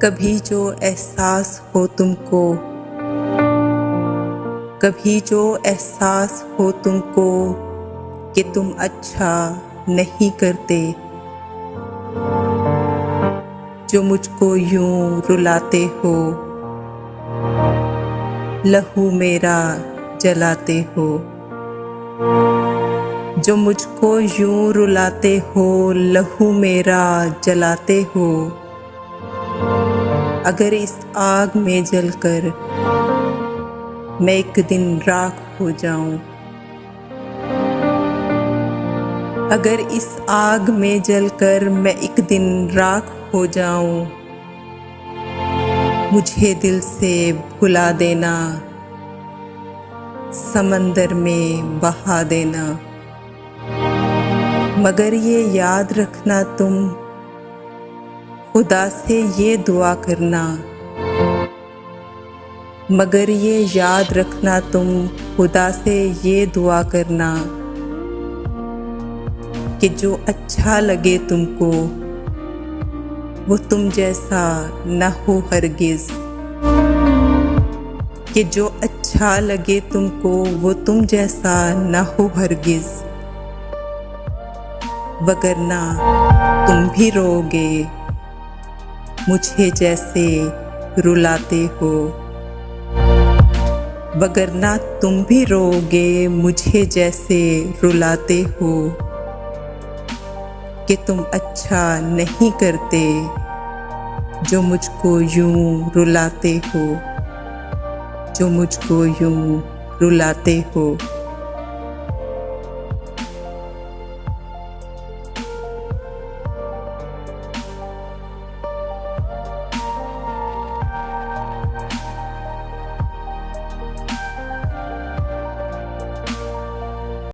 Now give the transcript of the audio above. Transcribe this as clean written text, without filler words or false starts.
कभी जो एहसास हो तुमको, कभी जो एहसास हो तुमको कि तुम अच्छा नहीं करते, जो मुझको यूं रुलाते हो, लहू मेरा जलाते हो, जो मुझको यूं रुलाते हो, लहू मेरा जलाते हो। अगर इस आग में जलकर मैं एक दिन राख हो जाऊं, अगर इस आग में जलकर मैं एक दिन राख हो जाऊं, मुझे दिल से भुला देना, समंदर में बहा देना। मगर ये याद रखना तुम, खुदा से ये दुआ करना, मगर ये याद रखना तुम, खुदा से ये दुआ करना कि जो अच्छा लगे तुमको वो तुम जैसा न हो हरगिज़, कि जो अच्छा लगे तुमको वो तुम जैसा न हो हरगिज़, वगरना तुम भी रोओगे मुझे जैसे रुलाते हो, वगरना तुम भी रोओगे मुझे जैसे रुलाते हो, कि तुम अच्छा नहीं करते जो मुझको यूं रुलाते हो, जो मुझको यूं रुलाते हो।